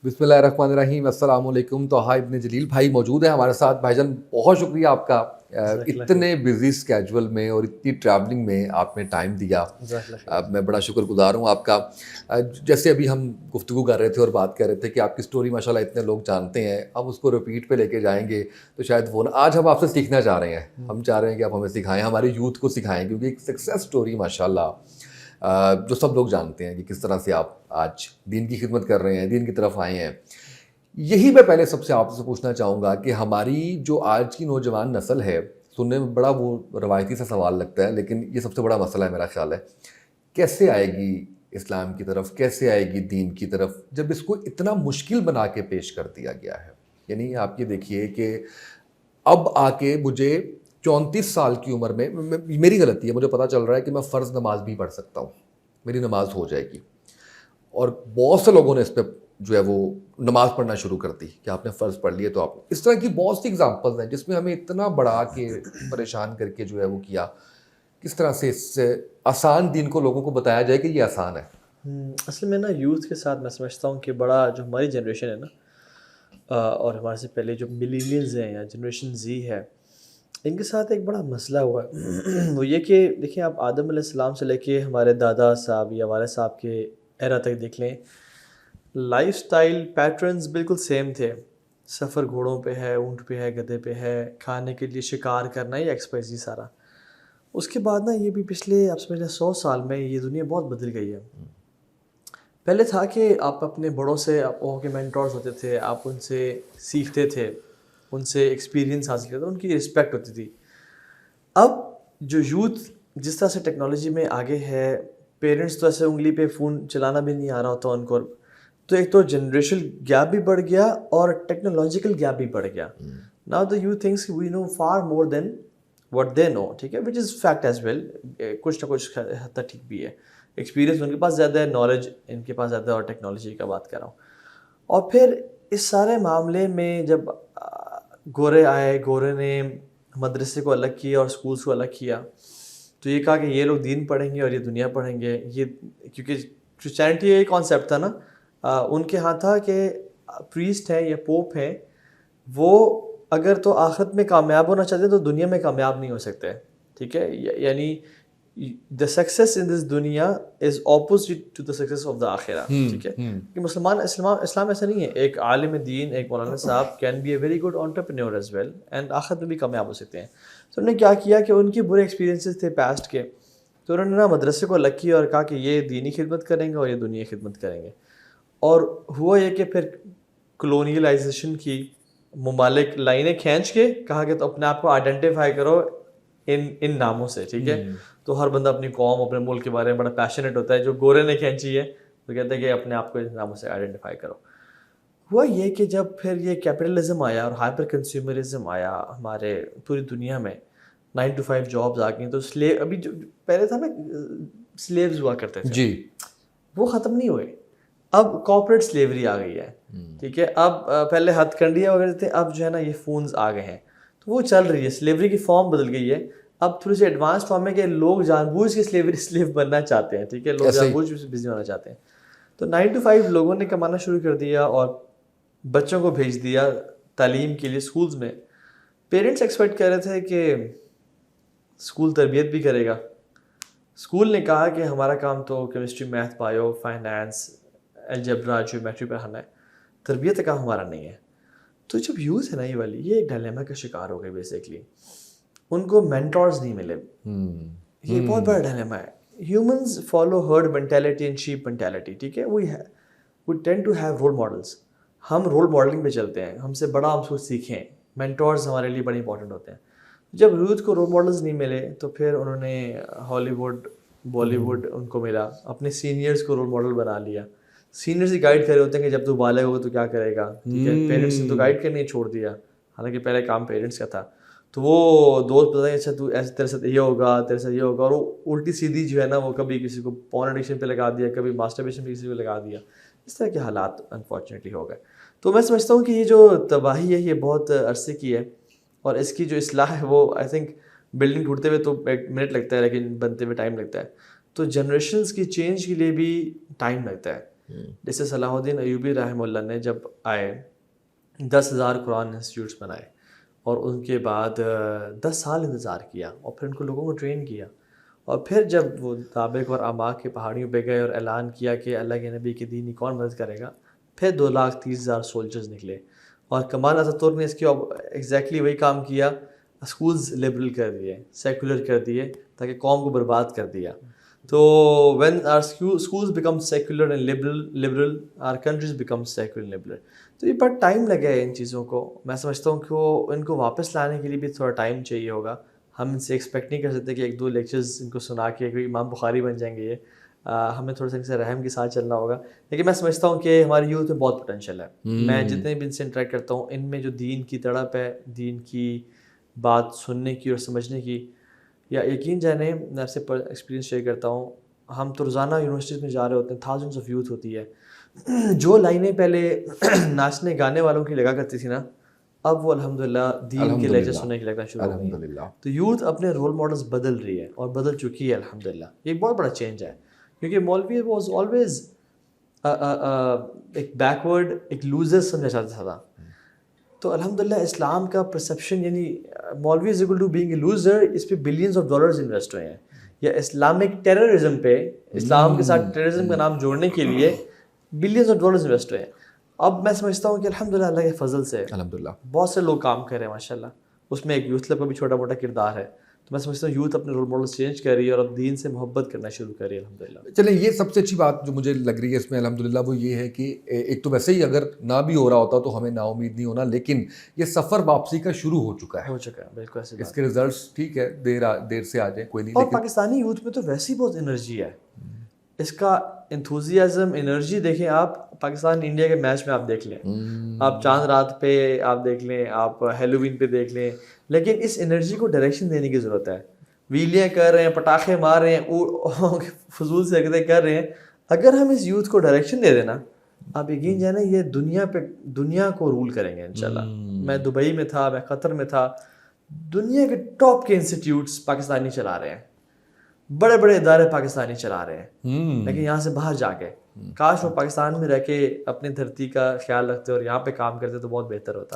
बिस्मिल्लाहिर्रहमानिर्रहीम, अस्सलाम वालेकुम। तोहा इब्न जलील भाई मौजूद है हमारे साथ। भाईजान बहुत शुक्रिया आपका, इतने बिजी स्केड्यूल में और इतनी ट्रैवलिंग में आपने टाइम दिया। मैं बड़ा शुक्रगुजार हूँ आपका। जैसे अभी हम गुफ्तगू कर रहे थे और बात कर रहे थे कि आपकी स्टोरी माशाल्लाह इतने लोग जानते हैं, हम उसको रिपीट पे लेके जाएंगे तो शायद वो आज हम आपसे सीखना चाह रहे हैं। हम चाह रहे हैं कि आप हमें सिखाएं, हमारे यूथ को सिखाएं, क्योंकि एक सक्सेस स्टोरी माशाल्लाह जो सब लोग जानते हैं कि किस तरह से आप आज दीन की खिदमत कर रहे हैं, दीन की तरफ आए हैं। यही मैं पहले सबसे आपसे पूछना चाहूँगा कि हमारी जो आज की नौजवान नस्ल है, सुनने में बड़ा वो रवायती सा सवाल लगता है, लेकिन ये सबसे बड़ा मसला है मेरा ख्याल है, कैसे आएगी इस्लाम की तरफ, कैसे आएगी दीन की तरफ, जब इसको इतना मुश्किल बना के पेश कर दिया गया है। यानी आप ये देखिए कि अब आके मुझे 34 साल की उम्र में मेरी गलती है, मुझे पता चल रहा है कि मैं फ़र्ज़ नमाज भी पढ़ सकता हूँ, मेरी नमाज हो जाएगी। और बहुत से लोगों ने इस पर जो है वो नमाज पढ़ना शुरू कर दी कि आपने फ़र्ज़ पढ़ लिए तो आप, इस तरह की बहुत सी एग्जांपल्स हैं जिसमें हमें इतना बढ़ा के परेशान करके जो है वो किया। किस तरह से इससे आसान दीन को लोगों को बताया जाए कि ये आसान है। असल में ना यूथ के साथ मैं समझता हूँ कि बड़ा जो हमारी जनरेशन है ना, और हमारे से पहले जो मिलीनियल्स हैं या जनरेशन जी है, इनके साथ एक बड़ा मसला हुआ है। वो ये कि देखिए, आप आदम अलैहिस्सलाम से लेके हमारे दादा साहब या वाले साहब के एरा तक देख लें, लाइफस्टाइल पैटर्न्स बिल्कुल सेम थे। सफ़र घोड़ों पे है, ऊँट पे है, गधे पे है, खाने के लिए शिकार करना या एक्सपाइजी सारा। उसके बाद ना ये भी पिछले आप समझ लें 100 साल में ये दुनिया बहुत बदल गई है। पहले था कि आप अपने बड़ों से, आप वहाँ के मेंटर्स होते थे, आप उनसे सीखते थे, उनसे एक्सपीरियंस हासिल करते थे, उनकी रिस्पेक्ट होती थी। अब जो यूथ जिस तरह से टेक्नोलॉजी में आगे है, पेरेंट्स तो ऐसे उंगली पे फ़ोन चलाना भी नहीं आ रहा होता उनको, तो एक तो जनरेशनल गैप भी बढ़ गया और टेक्नोलॉजिकल गैप भी बढ़ गया। Now the youth thinks we know far more than what they know, ठीक है, which is fact as well. कुछ ना कुछ हद तक ठीक भी है। एक्सपीरियंस उनके पास ज़्यादा है, नॉलेज इनके पास ज़्यादा है, और टेक्नोलॉजी का बात कर रहा हूँ। और फिर इस सारे मामले में जब गोरे आए, गोरे ने मदरसे को अलग किया और स्कूल्स को अलग किया, तो ये कहा कि ये लोग दीन पढ़ेंगे और ये दुनिया पढ़ेंगे। ये क्योंकि क्रिश्चियनिटी ये कॉन्सेप्ट था ना, उनके यहाँ था कि प्रीस्ट हैं या पोप हैं, वो अगर तो आखिरत में कामयाब होना चाहते हैं तो दुनिया में कामयाब नहीं हो सकते, ठीक है। यानी द सक्सेस इन दिस दुनिया is opposite to the success of the आखिरा, ठीक है। कि मुसलमान इस्लाम ऐसा नहीं है। एक आलिम दीन, एक मौलाना साहब can be a very good entrepreneur as well, and आखिरत में भी कामयाब हो सकते हैं। तो उन्होंने क्या किया कि उनके बुरे एक्सपीरियंसेस थे पास्ट के, तो उन्होंने ना मदरसे को अलग किया और कहा कि ये दीनी खिदमत करेंगे और ये दुनिया खिदमत करेंगे। और हुआ ये कि फिर कॉलोनियलाइजेशन की ममालिक लाइनें खींच के कहा कि तो अपने आप को आइडेंटिफाई करो इन नामों से, ठीक है। तो हर बंदा अपनी कौम, अपने मुल्क के बारे में बड़ा पैशनेट होता है। जो गोरे ने खींची है तो कहते हैं कि अपने आप को इन नामों से आइडेंटिफाई करो। हुआ ये कि जब फिर ये कैपिटलिज्म आया और हाइपर कंज्यूमरिज्म आया हमारे पूरी दुनिया में, 9 to 5 जॉब्स आ गई, तो स्लेव, अभी जो पहले था ना स्लेव्स हुआ करते थे जी, वो ख़त्म नहीं हुए। अब कॉर्पोरेट स्लेवरी आ गई है, ठीक है। अब पहले हथकंडियाँ वगैरह थे, अब जो है ना ये फ़ोन्स आ गए हैं, तो वो चल रही है। स्लेवरी की फॉर्म बदल गई है। अब थोड़ी सी एडवांस फॉर्म है कि लोग जानबूझ के स्लेव बनना चाहते हैं, ठीक है। लोग जानबूझ के बिजी होना चाहते हैं। तो 9 to 5 लोगों ने कमाना शुरू कर दिया और बच्चों को भेज दिया तालीम के लिए स्कूल्स में। पेरेंट्स एक्सपेक्ट कर रहे थे कि स्कूल तरबियत भी करेगा। स्कूल ने कहा कि हमारा काम तो chemistry, math, bio, finance, algebra, geometry पढ़ाना है, तरबियत का हमारा नहीं है। तो जब यूथ है ना ये वाली, ये एक डायलेमा का शिकार हो गए बेसिकली। उनको मेंटर्स नहीं मिले। ये बहुत बड़ा डायलेमा है। Humans follow herd mentality and sheep mentality, ठीक है। We tend to have role models. हम रोल मॉडलिंग पे चलते हैं, हमसे बड़ा हम कुछ सीखें। मेंटर्स हमारे लिए बड़े इंपॉर्टेंट होते हैं। जब यूथ को रोल मॉडल्स नहीं मिले तो फिर उन्होंने हॉलीवुड, बॉलीवुड उनको मिला, अपने सीनियर्स को रोल मॉडल बना लिया। सीनियर्स ही गाइड कर रहे होते हैं कि जब तू बालग होगा तो क्या करेगा, ठीक है। पेरेंट्स ने तो गाइड करने छोड़ दिया, हालांकि पहले काम पेरेंट्स का था। तो वो दोस्त बताएं, अच्छा तू ऐसे, तेरे साथ ये होगा, तेरे साथ ये होगा, और वो उल्टी सीधी जो है ना, वो कभी किसी को पॉर्न एडिक्शन पे लगा दिया, कभी मास्टरबेशन पे किसी को लगा दिया। इस तरह के हालात अनफॉर्चुनेटली हो गए। तो मैं समझता हूँ कि ये जो तबाही है ये बहुत अरसे की है, और इसकी जो इस्लाह है वो आई थिंक बिल्डिंग टूटते हुए तो 1 मिनट लगता है, लेकिन बनते हुए टाइम लगता है। तो जनरेशन्स की चेंज के लिए भी टाइम लगता है। جیسے صلاح الدین ایوبی رحمہ اللہ نے جب آئے 10,000 قرآن انسٹیٹیوٹس بنائے اور ان کے بعد 10 سال انتظار کیا اور پھر ان کو لوگوں کو ٹرین کیا، اور پھر جب وہ دابق اور اماک کی پہاڑیوں پہ گئے اور اعلان کیا کہ اللہ کے نبی کے دین کی کون مدد کرے گا، پھر 2,30,000 سولجرز نکلے. اور کمال اتاتورک نے اس کی ایگزیکٹلی وہی کام کیا، اسکولز لبرل کر دیے، سیکولر کر دیے تاکہ قوم کو برباد کر دیا. تو when our schools become secular and liberal, our countries become secular and liberal. تو یہ بڑا ٹائم لگا ہے ان چیزوں کو. میں سمجھتا ہوں کہ ان کو واپس لانے کے لیے بھی تھوڑا ٹائم چاہیے ہوگا. ہم ان سے ایکسپیکٹ نہیں کر سکتے کہ 1-2 لیکچرز ان کو سنا کے کوئی امام بخاری بن جائیں گے. یہ ہمیں تھوڑا سا ان سے رحم کے ساتھ چلنا ہوگا. لیکن میں سمجھتا ہوں کہ ہماری یوتھ میں بہت پوٹینشیل ہے. میں جتنے بھی ان سے انٹریکٹ کرتا ہوں ان میں جو دین کی تڑپ ہے، دین کی بات سننے کی اور سمجھنے کی، یا یقین جانیں میں آپ سے ایکسپیرینس شیئر کرتا ہوں، ہم تو روزانہ یونیورسٹیز میں جا رہے ہوتے ہیں، تھاؤزنڈس آف یوتھ ہوتی ہے. جو لائنیں پہلے ناچنے گانے والوں کی لگا کرتی تھی نا، اب وہ الحمدللہ دین کے لیکچر سننے کی لگنا شروع ہو گئی ہے. تو یوتھ اپنے رول ماڈلز بدل رہی ہے اور بدل چکی ہے الحمدللہ. یہ ایک بہت بڑا چینج ہے، کیونکہ مولوی واز آلویز ایک بیکورڈ، ایک لوزر سمجھا جاتا تھا. تو الحمدللہ اسلام کا پرسیپشن، یعنی مولوی is equal to being a loser, اس پہ بلینز آف ڈالرز انویسٹ ہوئے ہیں. یا اسلامک ٹیررزم پہ، اسلام کے ساتھ ٹیررزم کا نام جوڑنے کے لیے بلینز آف ڈالرز انویسٹ ہوئے ہیں. اب میں سمجھتا ہوں کہ الحمدللہ اللہ کے فضل سے الحمدللہ بہت سے لوگ کام کر رہے ہیں ماشاء اللہ. اس میں ایک یوتھ کلب کا بھی چھوٹا موٹا کردار ہے. تو میں سمجھتا ہوں یوتھ اپنے رول ماڈل چینج کر رہی ہے اور اب دین سے محبت کرنا شروع کر رہی ہے الحمدللہ. چلیں، یہ سب سے اچھی بات جو مجھے لگ رہی ہے اس میں الحمدللہ وہ یہ ہے کہ ایک تو ویسے ہی اگر نہ بھی ہو رہا ہوتا تو ہمیں نا امید نہیں ہونا، لیکن یہ سفر واپسی کا شروع ہو چکا ہے. بالکل ایسے اس کے ریزلٹس ٹھیک ہے دیر سے آ جائیں کوئی نہیں، اور لیکن پاکستانی یوتھ میں تو ویسے ہی بہت انرجی ہے. اس کا انتھوزیازم، انرجی دیکھیں آپ پاکستان انڈیا کے میچ میں آپ دیکھ لیں، آپ چاند رات پہ آپ دیکھ لیں، آپ ہیلووین پہ دیکھ لیں. لیکن اس انرجی کو ڈائریکشن دینے کی ضرورت ہے. ویلیاں کر رہے ہیں، پٹاخے مار رہے ہیں، فضول سے حرکتیں کر رہے ہیں. اگر ہم اس یوتھ کو ڈائریکشن دے دینا، آپ یقین جانے یہ دنیا کو رول کریں گے انشاءاللہ. میں دبئی میں تھا، میں قطر میں تھا، دنیا کے ٹاپ کے انسٹیٹیوٹس پاکستانی چلا رہے ہیں، بڑے بڑے ادارے پاکستانی چلا رہے ہیں. لیکن یہاں سے باہر جا کے کاش وہ پاکستان میں رہ کے اپنی دھرتی کا خیال رکھتے اور یہاں پہ کام کرتے تو بہت بہتر ہوتا.